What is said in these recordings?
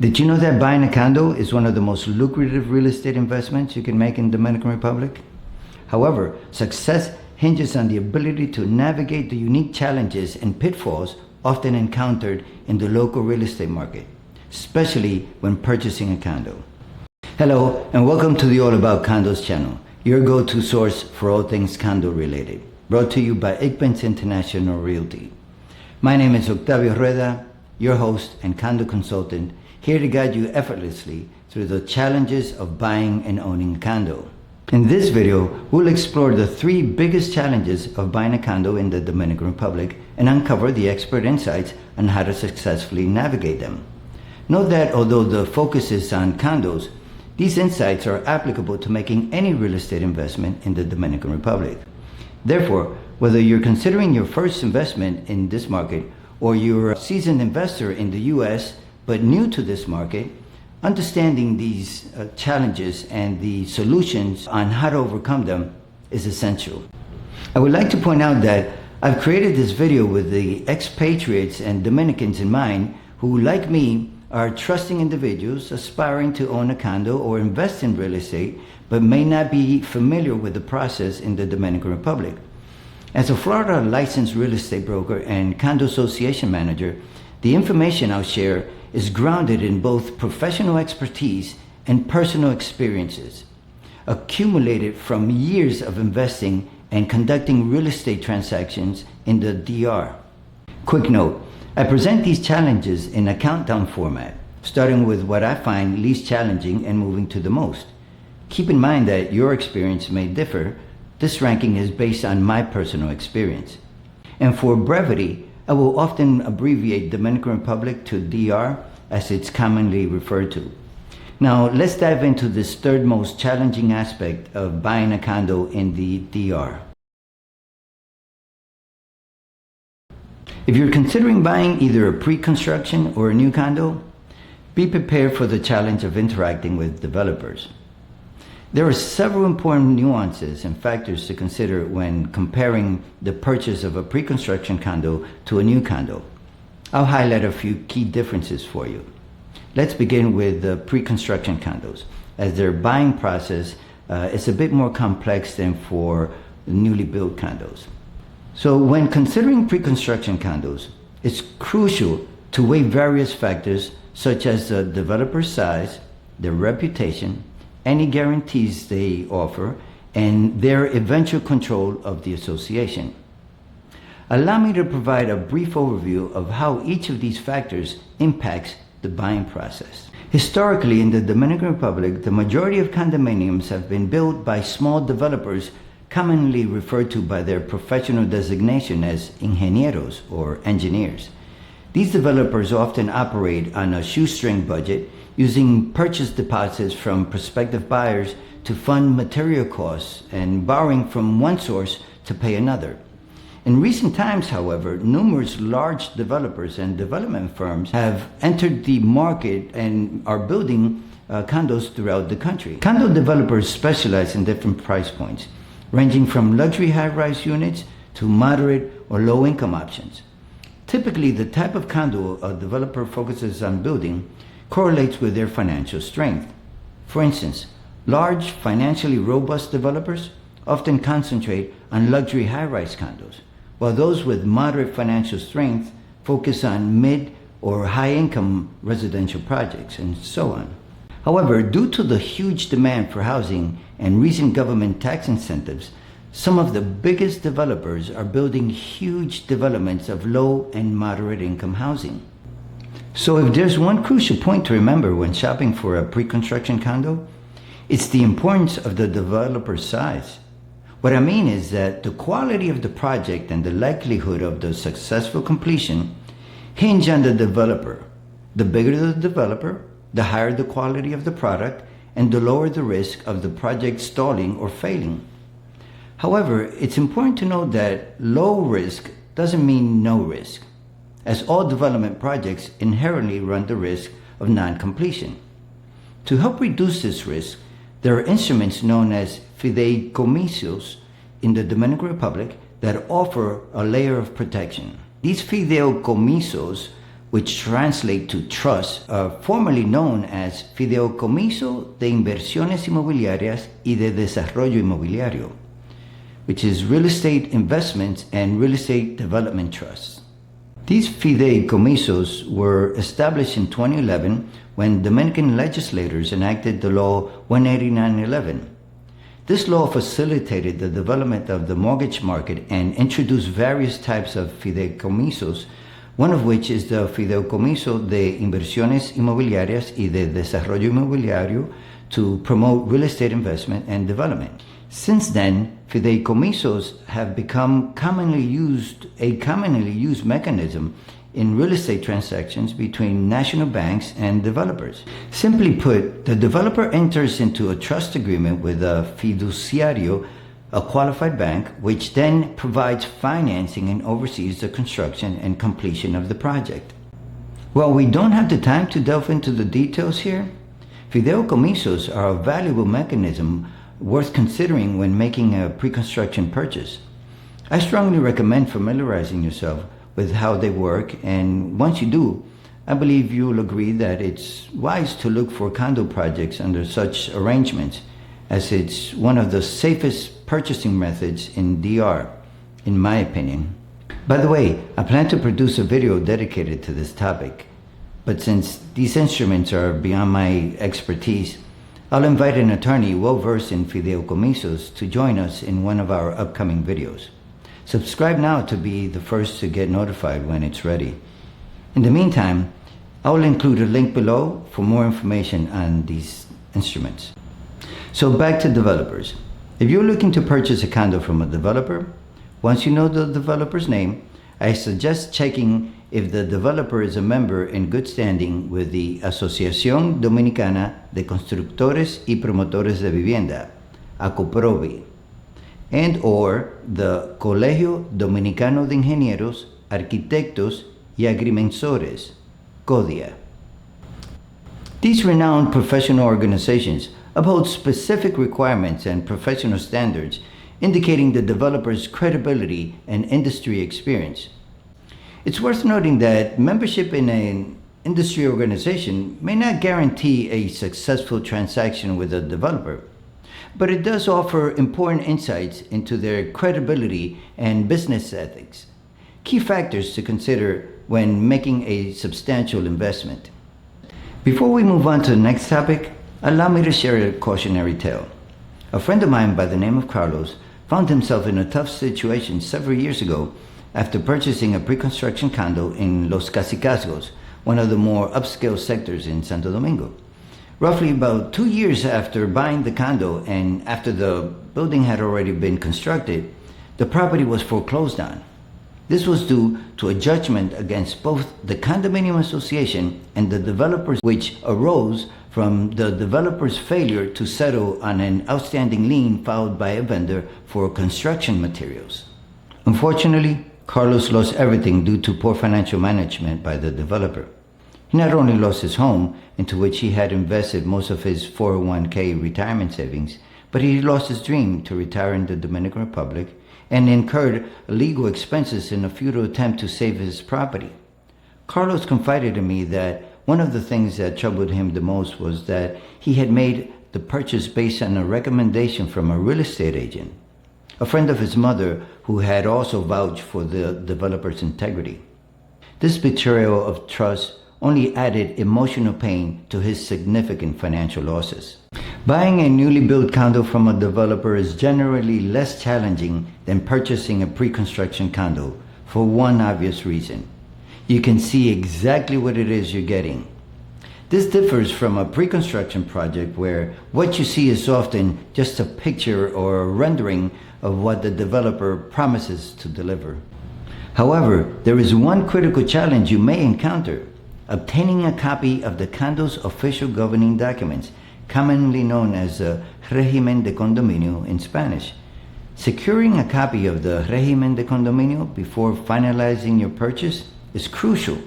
Did you know that buying a condo is one of the most lucrative real estate investments you can make in the Dominican Republic? However, success hinges on the ability to navigate the unique challenges and pitfalls often encountered in the local real estate market, especially when purchasing a condo. Hello, and welcome to the All About Condos channel, your go-to source for all things condo related, brought to you by IKBEN'S International Realty. My name is Octavio Rueda, your host and condo consultant, here to guide you effortlessly through the challenges of buying and owning a condo. In this video, we'll explore the 3 biggest challenges of buying a condo in the Dominican Republic and uncover the expert insights on how to successfully navigate them. Note that although the focus is on condos, these insights are applicable to making any real estate investment in the Dominican Republic. Therefore, whether you're considering your first investment in this market or you're a seasoned investor in the US but new to this market, understanding these challenges and the solutions on how to overcome them is essential. I would like to point out that I've created this video with the expatriates and Dominicans in mind who, like me, are trusting individuals aspiring to own a condo or invest in real estate but may not be familiar with the process in the Dominican Republic. As a Florida licensed real estate broker and condo association manager, the information I'll share is grounded in both professional expertise and personal experiences, accumulated from years of investing and conducting real estate transactions in the DR. Quick note, I present these challenges in a countdown format, starting with what I find least challenging and moving to the most. Keep in mind that your experience may differ. This ranking is based on my personal experience. And for brevity, I will often abbreviate Dominican Republic to DR as it's commonly referred to. Now, let's dive into this third most challenging aspect of buying a condo in the DR. If you're considering buying either a pre-construction or a new condo, be prepared for the challenge of interacting with developers. There are several important nuances and factors to consider when comparing the purchase of a pre-construction condo to a new condo. I'll highlight a few key differences for you. Let's begin with the pre-construction condos, as their buying process is a bit more complex than for newly built condos. So when considering pre-construction condos, it's crucial to weigh various factors such as the developer's size, their reputation, any guarantees they offer, and their eventual control of the association. Allow me to provide a brief overview of how each of these factors impacts the buying process. Historically, in the Dominican Republic, the majority of condominiums have been built by small developers, commonly referred to by their professional designation as ingenieros or engineers. These developers often operate on a shoestring budget, using purchase deposits from prospective buyers to fund material costs and borrowing from one source to pay another. In recent times, however, numerous large developers and development firms have entered the market and are building condos throughout the country. Condo developers specialize in different price points, ranging from luxury high-rise units to moderate or low-income options. Typically, the type of condo a developer focuses on building correlates with their financial strength. For instance, large, financially robust developers often concentrate on luxury high-rise condos, while those with moderate financial strength focus on mid or high-income residential projects, and so on. However, due to the huge demand for housing and recent government tax incentives, some of the biggest developers are building huge developments of low and moderate income housing. So if there's one crucial point to remember when shopping for a pre-construction condo, it's the importance of the developer's size. What I mean is that the quality of the project and the likelihood of the successful completion hinge on the developer. The bigger the developer, the higher the quality of the product, and the lower the risk of the project stalling or failing. However, it's important to note that low risk doesn't mean no risk, as all development projects inherently run the risk of non-completion. To help reduce this risk, there are instruments known as Fideicomisos in the Dominican Republic that offer a layer of protection. These Fideicomisos which translate to trust, are formerly known as Fideicomiso de Inversiones Inmobiliarias y de Desarrollo Inmobiliario, which is real estate investments and real estate development trusts. These fideicomisos were established in 2011 when Dominican legislators enacted the law 18911. This law facilitated the development of the mortgage market and introduced various types of fideicomisos, one of which is the Fideicomiso de Inversiones Inmobiliarias y de Desarrollo Inmobiliario, to promote real estate investment and development. Since then, fideicomisos have become a commonly used mechanism in real estate transactions between national banks and developers. Simply put, the developer enters into a trust agreement with a fiduciario, a qualified bank, which then provides financing and oversees the construction and completion of the project. While we don't have the time to delve into the details here, fideicomisos are a valuable mechanism worth considering when making a pre-construction purchase. I strongly recommend familiarizing yourself with how they work, and once you do, I believe you will agree that it's wise to look for condo projects under such arrangements, as it's one of the safest purchasing methods in DR, in my opinion. By the way, I plan to produce a video dedicated to this topic, but since these instruments are beyond my expertise, I'll invite an attorney well-versed in fideicomisos to join us in one of our upcoming videos. Subscribe now to be the first to get notified when it's ready. In the meantime, I will include a link below for more information on these instruments. So back to developers. If you're looking to purchase a condo from a developer, once you know the developer's name, I suggest checking if the developer is a member in good standing with the Asociación Dominicana de Constructores y Promotores de Vivienda, ACOPROVI, and or the Colegio Dominicano de Ingenieros, Arquitectos y Agrimensores, CODIA. These renowned professional organizations uphold specific requirements and professional standards indicating the developer's credibility and industry experience. It's worth noting that membership in an industry organization may not guarantee a successful transaction with a developer, but it does offer important insights into their credibility and business ethics, key factors to consider when making a substantial investment. Before we move on to the next topic, allow me to share a cautionary tale. A friend of mine by the name of Carlos found himself in a tough situation several years ago after purchasing a pre-construction condo in Los Cacicazgos, one of the more upscale sectors in Santo Domingo. Roughly about 2 years after buying the condo and after the building had already been constructed, the property was foreclosed on. This was due to a judgment against both the Condominium Association and the developers, which arose from the developer's failure to settle on an outstanding lien filed by a vendor for construction materials. Unfortunately, Carlos lost everything due to poor financial management by the developer. He not only lost his home, into which he had invested most of his 401k retirement savings, but he lost his dream to retire in the Dominican Republic and incurred legal expenses in a futile attempt to save his property. Carlos confided in me that one of the things that troubled him the most was that he had made the purchase based on a recommendation from a real estate agent, a friend of his mother who had also vouched for the developer's integrity. This betrayal of trust only added emotional pain to his significant financial losses. Buying a newly built condo from a developer is generally less challenging than purchasing a pre-construction condo for one obvious reason. You can see exactly what it is you're getting. This differs from a pre-construction project where what you see is often just a picture or a rendering of what the developer promises to deliver. However, there is one critical challenge you may encounter: obtaining a copy of the condo's official governing documents, commonly known as the Regimen de Condominio in Spanish. Securing a copy of the Regimen de Condominio before finalizing your purchase is crucial,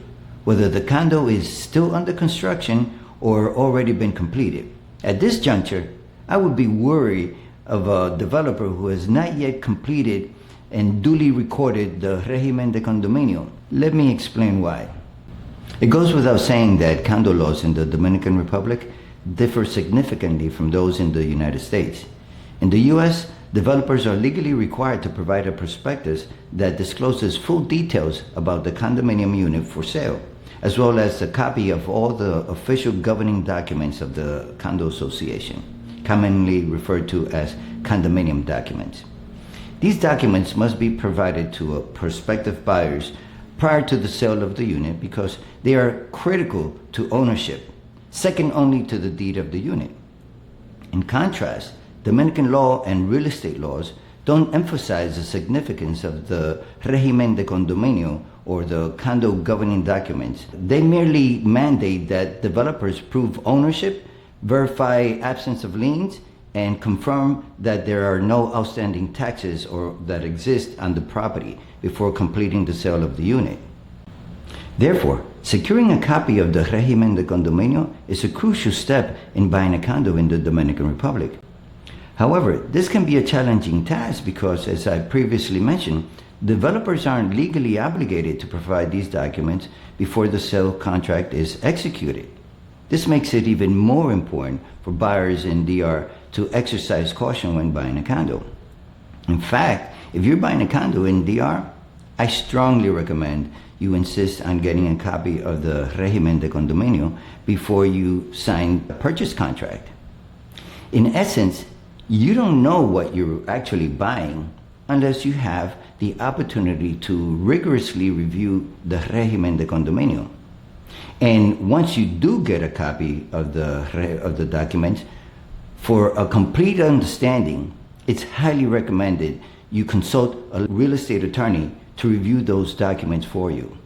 whether the condo is still under construction or already been completed. At this juncture, I would be worried of a developer who has not yet completed and duly recorded the Regimen de Condominio. Let me explain why. It goes without saying that condo laws in the Dominican Republic differ significantly from those in the United States. In the U.S., developers are legally required to provide a prospectus that discloses full details about the condominium unit for sale, as well as a copy of all the official governing documents of the condo association, commonly referred to as condominium documents. These documents must be provided to prospective buyers prior to the sale of the unit because they are critical to ownership, second only to the deed of the unit. In contrast, Dominican law and real estate laws don't emphasize the significance of the Regimen de Condominio or the Condo Governing Documents. They merely mandate that developers prove ownership, verify absence of liens, and confirm that there are no outstanding taxes or that exist on the property before completing the sale of the unit. Therefore, securing a copy of the Regimen de Condominio is a crucial step in buying a condo in the Dominican Republic. However, this can be a challenging task because, as I previously mentioned, developers aren't legally obligated to provide these documents before the sale contract is executed. This makes it even more important for buyers in DR to exercise caution when buying a condo. In fact, if you're buying a condo in DR, I strongly recommend you insist on getting a copy of the Regimen de Condominio before you sign a purchase contract. In essence, you don't know what you're actually buying unless you have the opportunity to rigorously review the Regimen de Condominio. And once you do get a copy of the documents, for a complete understanding, it's highly recommended you consult a real estate attorney to review those documents for you.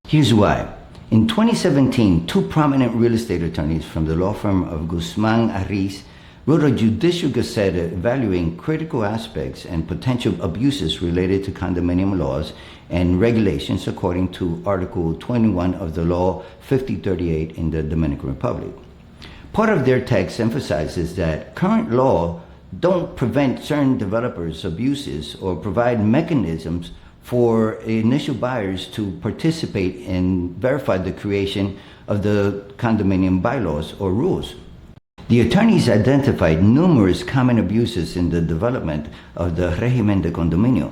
Here's why. In 2017, two prominent real estate attorneys from the law firm of Guzman Ariz wrote a judicial gazette evaluating critical aspects and potential abuses related to condominium laws and regulations according to Article 21 of the Law 5038 in the Dominican Republic. Part of their text emphasizes that current law don't prevent certain developers' abuses or provide mechanisms for initial buyers to participate and verify the creation of the condominium bylaws or rules. The attorneys identified numerous common abuses in the development of the Regimen de Condominio,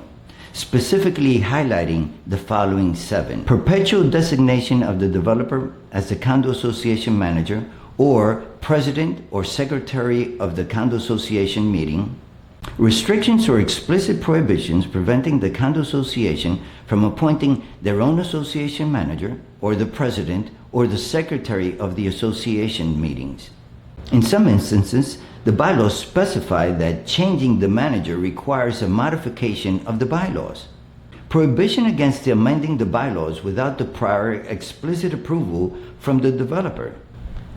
specifically highlighting the following 7. Perpetual designation of the developer as the condo association manager or president or secretary of the condo association meeting. Restrictions or explicit prohibitions preventing the condo association from appointing their own association manager or the president or the secretary of the association meetings. In some instances, the bylaws specify that changing the manager requires a modification of the bylaws. Prohibition against amending the bylaws without the prior explicit approval from the developer.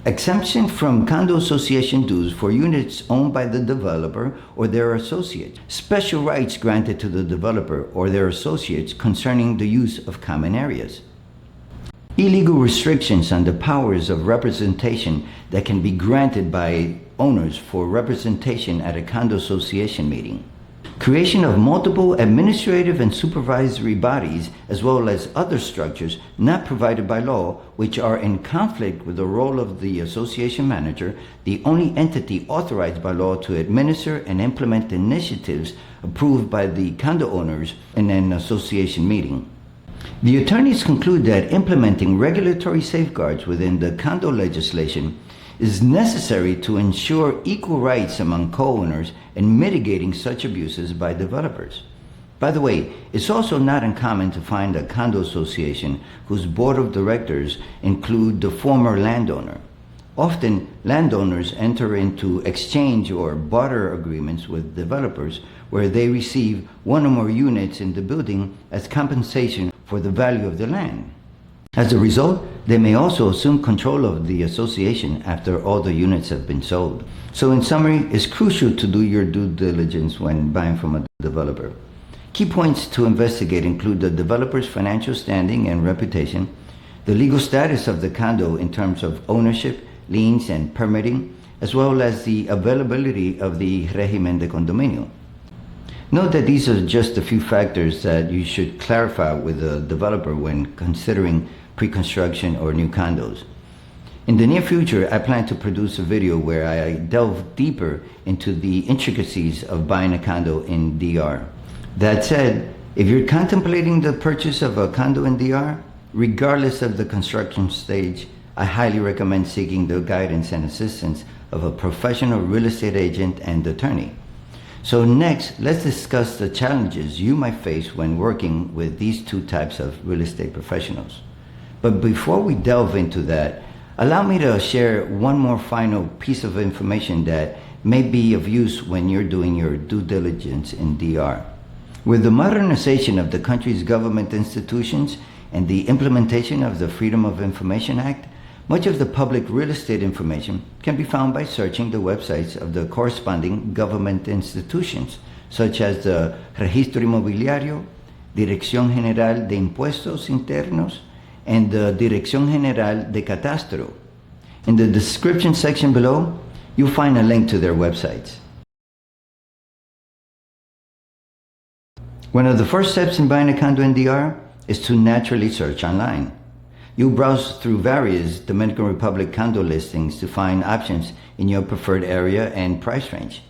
Exemption from condo association dues for units owned by the developer or their associates. Special rights granted to the developer or their associates concerning the use of common areas. Illegal restrictions on the powers of representation that can be granted by owners for representation at a condo association meeting. Creation of multiple administrative and supervisory bodies as well as other structures not provided by law which are in conflict with the role of the association manager, the only entity authorized by law to administer and implement initiatives approved by the condo owners in an association meeting. The attorneys conclude that implementing regulatory safeguards within the condo legislation is necessary to ensure equal rights among co-owners and mitigating such abuses by developers. By the way, it's also not uncommon to find a condo association whose board of directors include the former landowner. Often, landowners enter into exchange or barter agreements with developers where they receive one or more units in the building as compensation for the value of the land. As a result, they may also assume control of the association after all the units have been sold. So in summary, it's crucial to do your due diligence when buying from a developer. Key points to investigate include the developer's financial standing and reputation, the legal status of the condo in terms of ownership, liens, and permitting, as well as the availability of the Regimen de Condominio. Note that these are just a few factors that you should clarify with a developer when considering pre-construction, or new condos. In the near future, I plan to produce a video where I delve deeper into the intricacies of buying a condo in DR. That said, if you're contemplating the purchase of a condo in DR, regardless of the construction stage, I highly recommend seeking the guidance and assistance of a professional real estate agent and attorney. So next, let's discuss the challenges you might face when working with these two types of real estate professionals. But before we delve into that, allow me to share one more final piece of information that may be of use when you're doing your due diligence in DR. With the modernization of the country's government institutions and the implementation of the Freedom of Information Act, much of the public real estate information can be found by searching the websites of the corresponding government institutions, such as the Registro Inmobiliario, Dirección General de Impuestos Internos, and the Dirección General de Catastro. In the description section below, you'll find a link to their websites. One of the first steps in buying a condo in DR is to naturally search online. You browse through various Dominican Republic condo listings to find options in your preferred area and price range.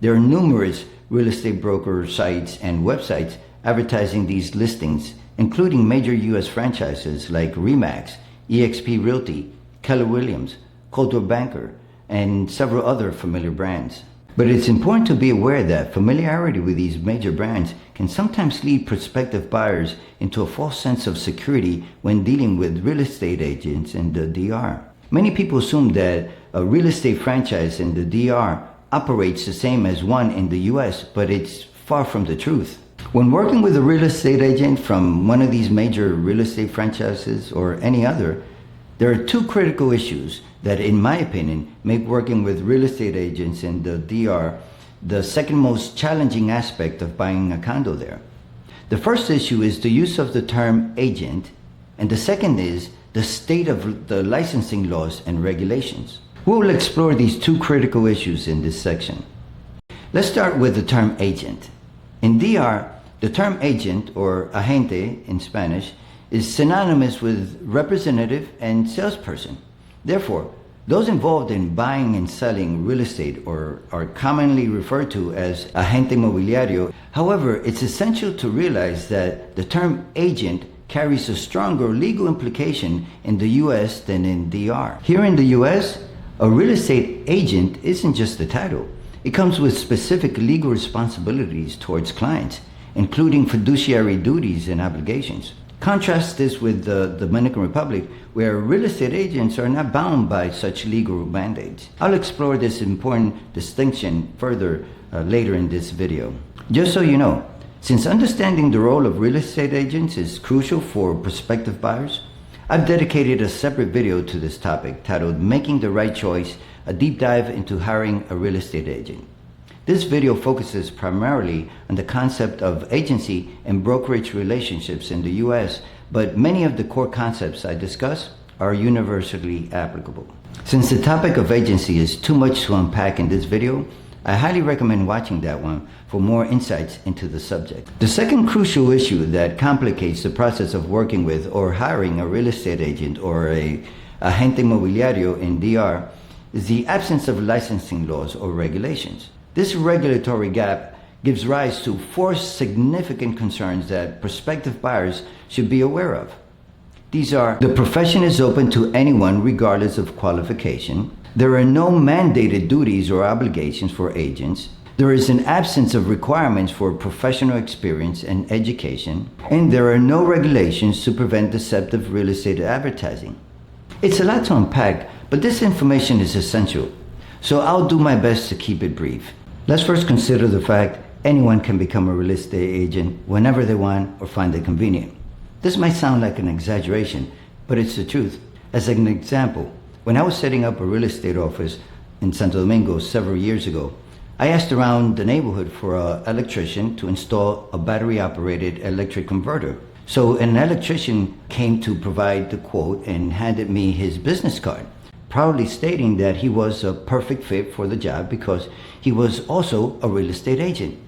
There are numerous real estate broker sites and websites advertising these listings, including major U.S. franchises like RE/MAX, eXp Realty, Keller Williams, Coldwell Banker, and several other familiar brands. But it's important to be aware that familiarity with these major brands can sometimes lead prospective buyers into a false sense of security when dealing with real estate agents in the DR. Many people assume that a real estate franchise in the DR operates the same as one in the US, but it's far from the truth. When working with a real estate agent from one of these major real estate franchises or any other, there are two critical issues that, in my opinion, make working with real estate agents in the DR the second most challenging aspect of buying a condo there. The first issue is the use of the term agent, and the second is the state of the licensing laws and regulations. We will explore these two critical issues in this section. Let's start with the term agent. In DR, the term agent, or agente in Spanish, is synonymous with representative and salesperson. Therefore, those involved in buying and selling real estate are commonly referred to as agente inmobiliario. However, it's essential to realize that the term agent carries a stronger legal implication in the US than in DR. Here in the US, a real estate agent isn't just a title. It comes with specific legal responsibilities towards clients, including fiduciary duties and obligations. Contrast this with the Dominican Republic, where real estate agents are not bound by such legal mandates. I'll explore this important distinction further later in this video. Just so you know, since understanding the role of real estate agents is crucial for prospective buyers, I've dedicated a separate video to this topic titled Making the Right Choice, a deep dive into hiring a real estate agent. This video focuses primarily on the concept of agency and brokerage relationships in the US, but many of the core concepts I discuss are universally applicable. Since the topic of agency is too much to unpack in this video, I highly recommend watching that one for more insights into the subject. The second crucial issue that complicates the process of working with or hiring a real estate agent or a agente inmobiliario in DR is the absence of licensing laws or regulations. This regulatory gap gives rise to four significant concerns that prospective buyers should be aware of. These are: the profession is open to anyone regardless of qualification. There are no mandated duties or obligations for agents. There is an absence of requirements for professional experience and education. And there are no regulations to prevent deceptive real estate advertising. It's a lot to unpack, but this information is essential, so I'll do my best to keep it brief. Let's first consider the fact anyone can become a real estate agent whenever they want or find it convenient. This might sound like an exaggeration, but it's the truth. As an example, when I was setting up a real estate office in Santo Domingo several years ago, I asked around the neighborhood for an electrician to install a battery-operated electric converter. So an electrician came to provide the quote and handed me his business card, proudly stating that he was a perfect fit for the job because he was also a real estate agent.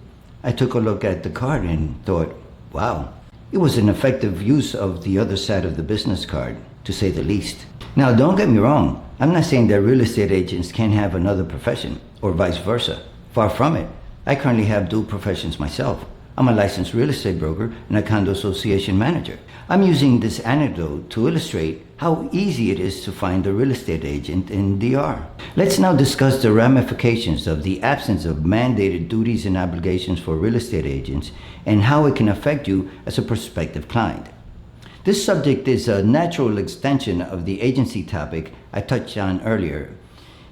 I took a look at the card and thought, wow, It was an effective use of the other side of the business card, to say the least. Now, don't get me wrong. I'm not saying that real estate agents can't have another profession, or vice versa. Far from it. I currently have dual professions myself. I'm a licensed real estate broker and a condo association manager. I'm using this anecdote to illustrate how easy it is to find a real estate agent in DR. Let's now discuss the ramifications of the absence of mandated duties and obligations for real estate agents and how it can affect you as a prospective client. This subject is a natural extension of the agency topic I touched on earlier.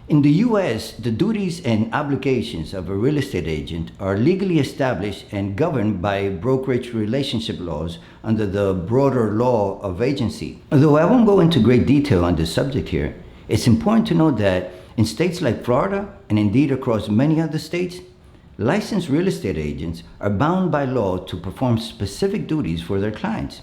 In the U.S., the duties and obligations of a real estate agent are legally established and governed by brokerage relationship laws under the broader law of agency. Although I won't go into great detail on this subject here, it's important to note that in states like Florida, and indeed across many other states, licensed real estate agents are bound by law to perform specific duties for their clients.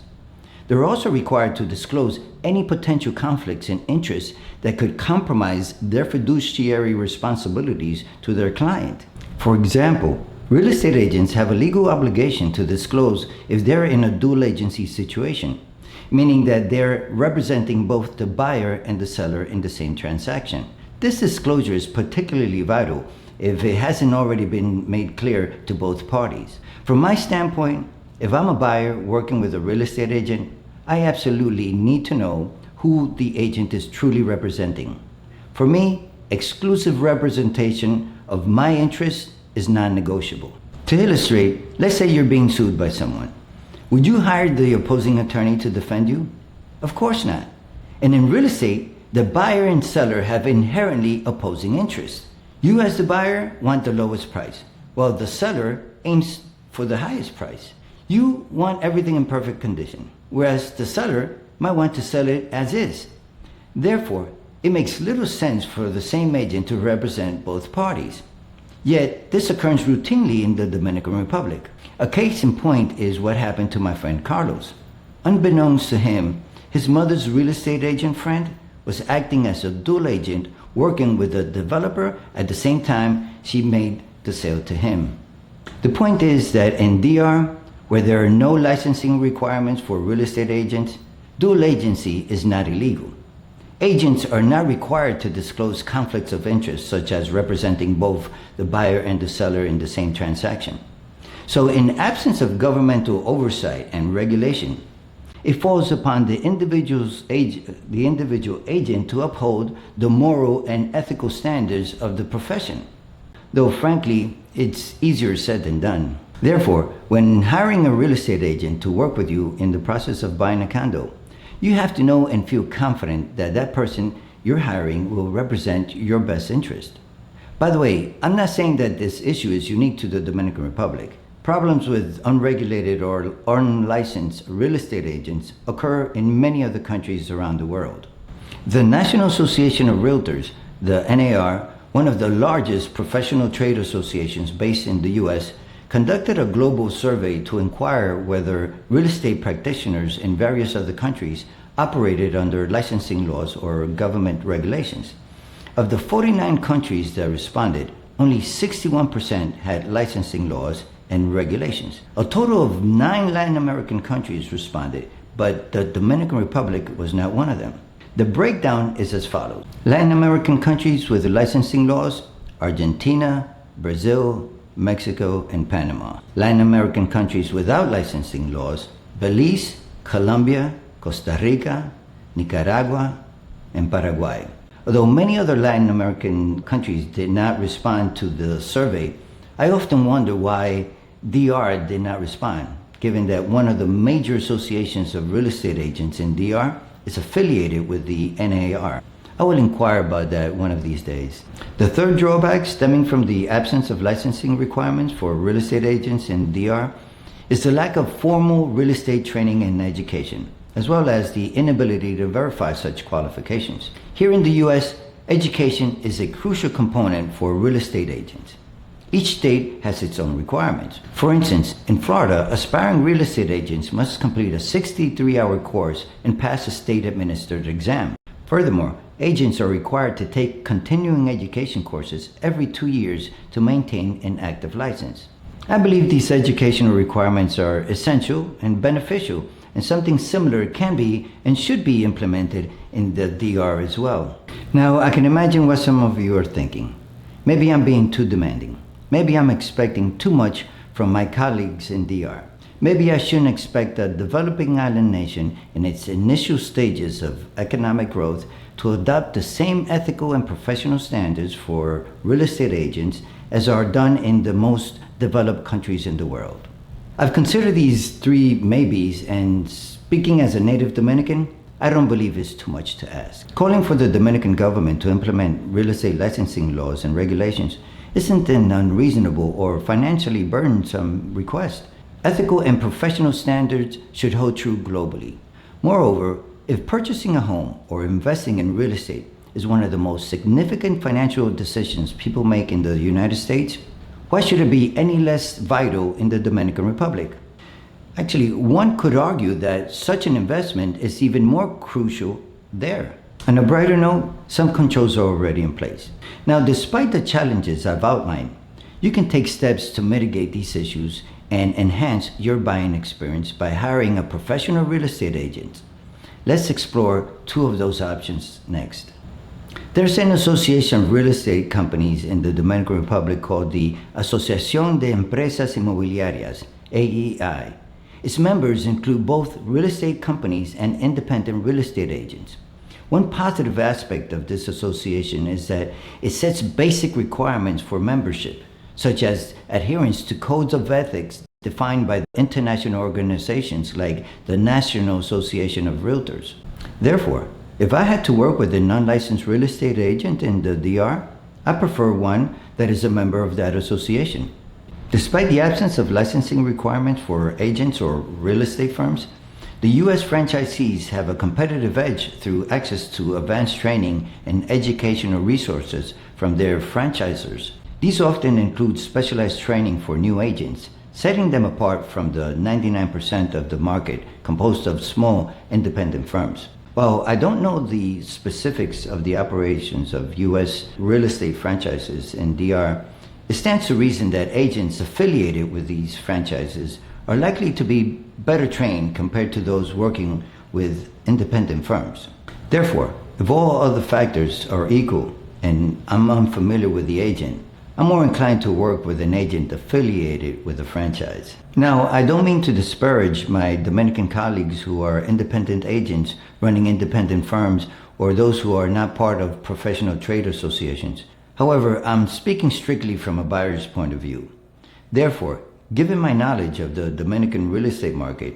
They're also required to disclose any potential conflicts in interest that could compromise their fiduciary responsibilities to their client. For example, real estate agents have a legal obligation to disclose if they're in a dual agency situation, meaning that they're representing both the buyer and the seller in the same transaction. This disclosure is particularly vital if it hasn't already been made clear to both parties. From my standpoint, if I'm a buyer working with a real estate agent, I absolutely need to know who the agent is truly representing. For me, exclusive representation of my interests is non-negotiable. To illustrate, let's say you're being sued by someone. Would you hire the opposing attorney to defend you? Of course not. And in real estate, the buyer and seller have inherently opposing interests. You as the buyer want the lowest price, while the seller aims for the highest price. You want everything in perfect condition, whereas the seller might want to sell it as is. Therefore, it makes little sense for the same agent to represent both parties. Yet, this occurs routinely in the Dominican Republic. A case in point is what happened to my friend Carlos. Unbeknownst to him, his mother's real estate agent friend was acting as a dual agent working with a developer at the same time she made the sale to him. The point is that in DR, where there are no licensing requirements for real estate agents, dual agency is not illegal. Agents are not required to disclose conflicts of interest, such as representing both the buyer and the seller in the same transaction. So in absence of governmental oversight and regulation, it falls upon the individual agent to uphold the moral and ethical standards of the profession. Though frankly, it's easier said than done. Therefore, when hiring a real estate agent to work with you in the process of buying a condo, you have to know and feel confident that that person you're hiring will represent your best interest. By the way, I'm not saying that this issue is unique to the Dominican Republic. Problems with unregulated or unlicensed real estate agents occur in many other countries around the world. The National Association of Realtors, the NAR, one of the largest professional trade associations based in the US, conducted a global survey to inquire whether real estate practitioners in various other countries operated under licensing laws or government regulations. Of the 49 countries that responded, only 61% had licensing laws and regulations. A total of 9 Latin American countries responded, but the Dominican Republic was not one of them. The breakdown is as follows. Latin American countries with licensing laws: Argentina, Brazil, Mexico, and Panama. Latin American countries without licensing laws: Belize, Colombia, Costa Rica, Nicaragua, and Paraguay. Although many other Latin American countries did not respond to the survey, I often wonder why DR did not respond, given that one of the major associations of real estate agents in DR is affiliated with the NAR. I will inquire about that one of these days. The third drawback stemming from the absence of licensing requirements for real estate agents in DR is the lack of formal real estate training and education, as well as the inability to verify such qualifications. Here in the US, education is a crucial component for real estate agents. Each state has its own requirements. For instance, in Florida, aspiring real estate agents must complete a 63-hour course and pass a state-administered exam. Furthermore, agents are required to take continuing education courses every 2 years to maintain an active license. I believe these educational requirements are essential and beneficial, and something similar can be and should be implemented in the DR as well. Now, I can imagine what some of you are thinking. Maybe I'm being too demanding. Maybe I'm expecting too much from my colleagues in DR. Maybe I shouldn't expect a developing island nation in its initial stages of economic growth to adopt the same ethical and professional standards for real estate agents as are done in the most developed countries in the world. I've considered these three maybes, and speaking as a native Dominican, I don't believe it's too much to ask. Calling for the Dominican government to implement real estate licensing laws and regulations isn't an unreasonable or financially burdensome request. Ethical and professional standards should hold true globally. Moreover, if purchasing a home or investing in real estate is one of the most significant financial decisions people make in the United States, why should it be any less vital in the Dominican Republic? Actually, one could argue that such an investment is even more crucial there. On a brighter note, some controls are already in place. Now, despite the challenges I've outlined, you can take steps to mitigate these issues and enhance your buying experience by hiring a professional real estate agent. Let's explore two of those options next. There's an association of real estate companies in the Dominican Republic called the Asociación de Empresas Inmobiliarias, AEI. Its members include both real estate companies and independent real estate agents. One positive aspect of this association is that it sets basic requirements for membership, such as adherence to codes of ethics defined by international organizations like the National Association of Realtors. Therefore, if I had to work with a non-licensed real estate agent in the DR, I prefer one that is a member of that association. Despite the absence of licensing requirements for agents or real estate firms, the U.S. franchisees have a competitive edge through access to advanced training and educational resources from their franchisors. These often include specialized training for new agents, setting them apart from the 99% of the market composed of small independent firms. While I don't know the specifics of the operations of U.S. real estate franchises in DR, it stands to reason that agents affiliated with these franchises are likely to be better trained compared to those working with independent firms. Therefore, if all other factors are equal and I'm unfamiliar with the agent, I'm more inclined to work with an agent affiliated with a franchise. Now, I don't mean to disparage my Dominican colleagues who are independent agents running independent firms or those who are not part of professional trade associations. However, I'm speaking strictly from a buyer's point of view. Therefore, given my knowledge of the Dominican real estate market,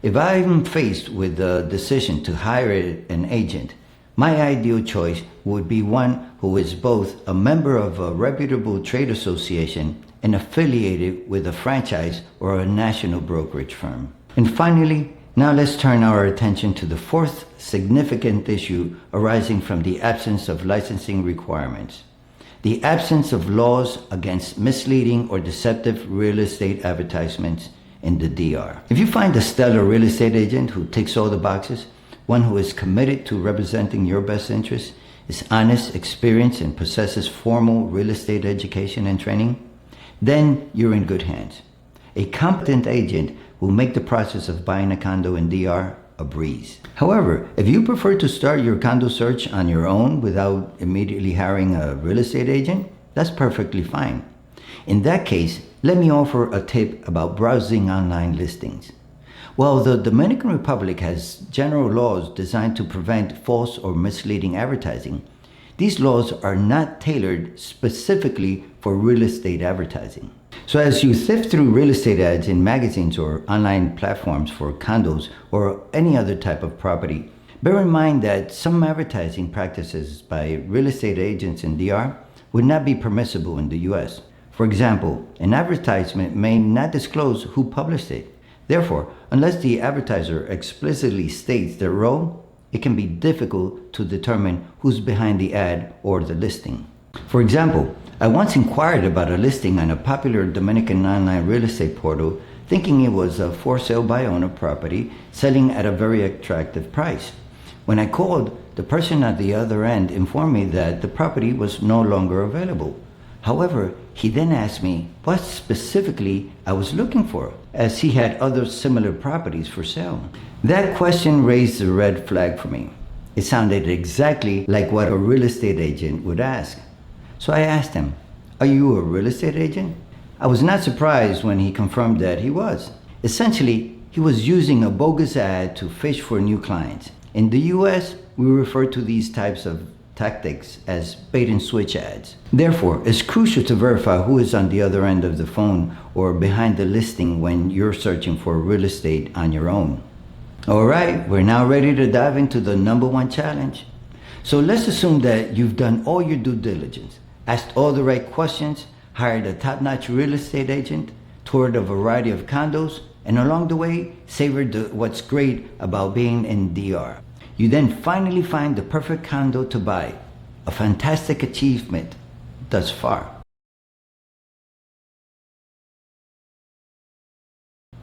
if I'm faced with the decision to hire an agent, my ideal choice would be one who is both a member of a reputable trade association and affiliated with a franchise or a national brokerage firm. And finally, now let's turn our attention to the fourth significant issue arising from the absence of licensing requirements: the absence of laws against misleading or deceptive real estate advertisements in the DR. If you find a stellar real estate agent who ticks all the boxes, one who is committed to representing your best interests, is honest, experienced, and possesses formal real estate education and training, then you're in good hands. A competent agent will make the process of buying a condo in DR a breeze. However, if you prefer to start your condo search on your own without immediately hiring a real estate agent, that's perfectly fine. In that case, let me offer a tip about browsing online listings. While the Dominican Republic has general laws designed to prevent false or misleading advertising, these laws are not tailored specifically for real estate advertising. So as you sift through real estate ads in magazines or online platforms for condos or any other type of property, bear in mind that some advertising practices by real estate agents in DR would not be permissible in the US. For example, an advertisement may not disclose who published it. Therefore, unless the advertiser explicitly states their role, it can be difficult to determine who's behind the ad or the listing. For example, I once inquired about a listing on a popular Dominican online real estate portal, thinking it was a for sale by owner property selling at a very attractive price. When I called, the person at the other end informed me that the property was no longer available. However, he then asked me what specifically I was looking for, as he had other similar properties for sale. That question raised a red flag for me. It sounded exactly like what a real estate agent would ask. So I asked him, "Are you a real estate agent?" I was not surprised when he confirmed that he was. Essentially, he was using a bogus ad to fish for new clients. In the US, we refer to these types of tactics as bait and switch ads. Therefore, it's crucial to verify who is on the other end of the phone or behind the listing when you're searching for real estate on your own. All right, we're now ready to dive into the number one challenge. So let's assume that you've done all your due diligence, asked all the right questions, hired a top-notch real estate agent, toured a variety of condos, and along the way, savored what's great about being in DR. You then finally find the perfect condo to buy. A fantastic achievement thus far.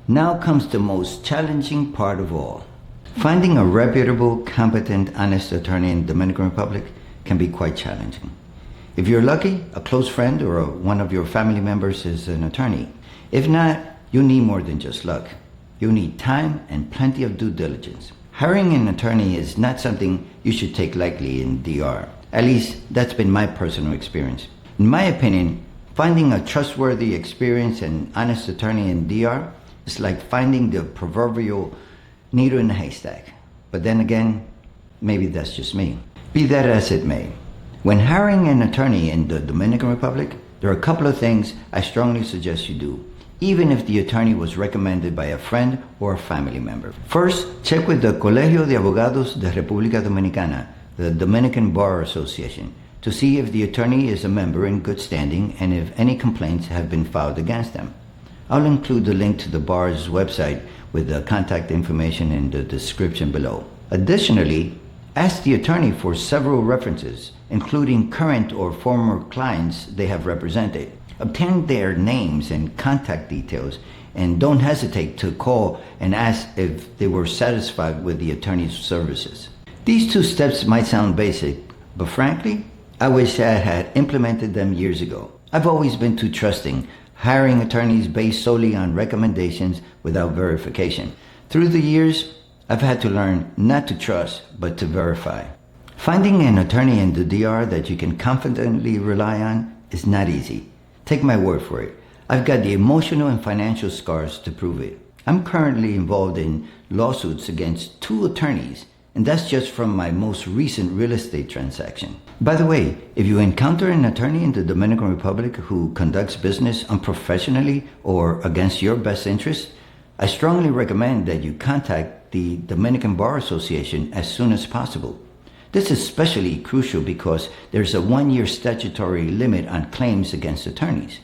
Now comes the most challenging part of all. Finding a reputable, competent, honest attorney in the Dominican Republic can be quite challenging. If you're lucky, a close friend or one of your family members is an attorney. If not, you need more than just luck. You need time and plenty of due diligence. Hiring an attorney is not something you should take lightly in DR. At least, that's been my personal experience. In my opinion, finding a trustworthy, experienced, and honest attorney in DR is like finding the proverbial needle in a haystack. But then again, maybe that's just me. Be that as it may, when hiring an attorney in the Dominican Republic, there are a couple of things I strongly suggest you do, even if the attorney was recommended by a friend or a family member. First, check with the Colegio de Abogados de República Dominicana, the Dominican Bar Association, to see if the attorney is a member in good standing and if any complaints have been filed against them. I'll include the link to the bar's website with the contact information in the description below. Additionally, ask the attorney for several references, including current or former clients they have represented. Obtain their names and contact details, and don't hesitate to call and ask if they were satisfied with the attorney's services. These two steps might sound basic, but frankly, I wish I had implemented them years ago. I've always been too trusting, hiring attorneys based solely on recommendations without verification. Through the years, I've had to learn not to trust, but to verify. Finding an attorney in the DR that you can confidently rely on is not easy. Take my word for it. I've got the emotional and financial scars to prove it. I'm currently involved in lawsuits against 2 attorneys, and that's just from my most recent real estate transaction. By the way, if you encounter an attorney in the Dominican Republic who conducts business unprofessionally or against your best interest, I strongly recommend that you contact the Dominican Bar Association as soon as possible. This is especially crucial because there's a 1-year statutory limit on claims against attorneys.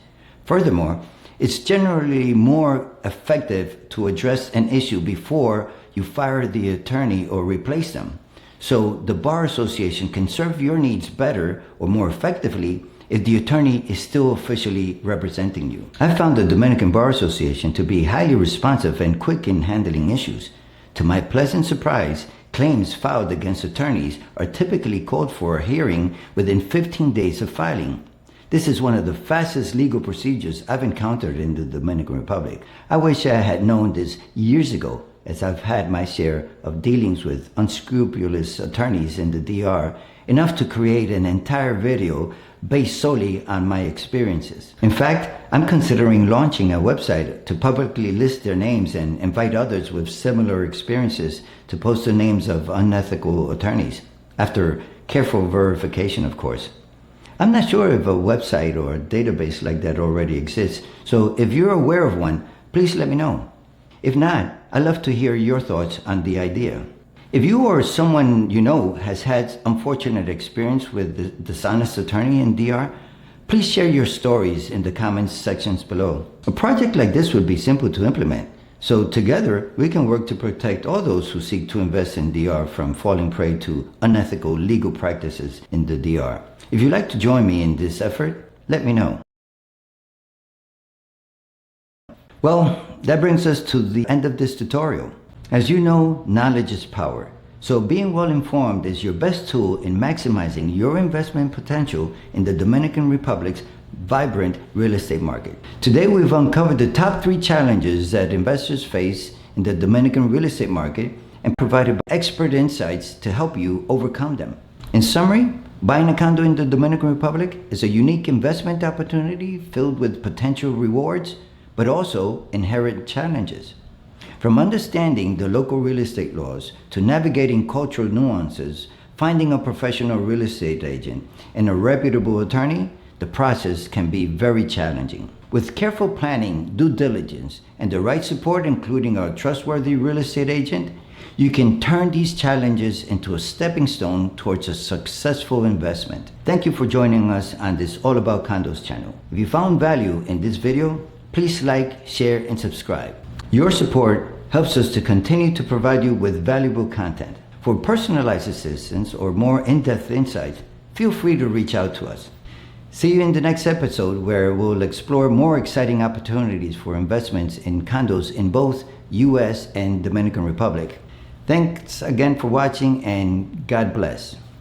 Furthermore, it's generally more effective to address an issue before you fire the attorney or replace them. So the Bar Association can serve your needs better or more effectively if the attorney is still officially representing you. I found the Dominican Bar Association to be highly responsive and quick in handling issues. To my pleasant surprise, claims filed against attorneys are typically called for a hearing within 15 days of filing. This is one of the fastest legal procedures I've encountered in the Dominican Republic. I wish I had known this years ago, as I've had my share of dealings with unscrupulous attorneys in the DR, enough to create an entire video based solely on my experiences. In fact, I'm considering launching a website to publicly list their names and invite others with similar experiences to post the names of unethical attorneys, after careful verification, of course. I'm not sure if a website or a database like that already exists, so if you're aware of one, please let me know. If not, I'd love to hear your thoughts on the idea. If you or someone you know has had unfortunate experience with the dishonest attorney in DR, please share your stories in the comments sections below. A project like this would be simple to implement, so together we can work to protect all those who seek to invest in DR from falling prey to unethical legal practices in the DR. If you'd like to join me in this effort, let me know. Well, that brings us to the end of this tutorial. As you know, knowledge is power. So being well informed is your best tool in maximizing your investment potential in the Dominican Republic's vibrant real estate market. Today we've uncovered the top 3 challenges that investors face in the Dominican real estate market and provided expert insights to help you overcome them. In summary, buying a condo in the Dominican Republic is a unique investment opportunity filled with potential rewards, but also inherent challenges. From understanding the local real estate laws to navigating cultural nuances, finding a professional real estate agent and a reputable attorney, the process can be very challenging. With careful planning, due diligence, and the right support, including a trustworthy real estate agent, you can turn these challenges into a stepping stone towards a successful investment. Thank you for joining us on this All About Condos channel. If you found value in this video, please like, share, and subscribe. Your support helps us to continue to provide you with valuable content. For personalized assistance or more in-depth insights, feel free to reach out to us. See you in the next episode where we'll explore more exciting opportunities for investments in condos in both US and Dominican Republic. Thanks again for watching and God bless.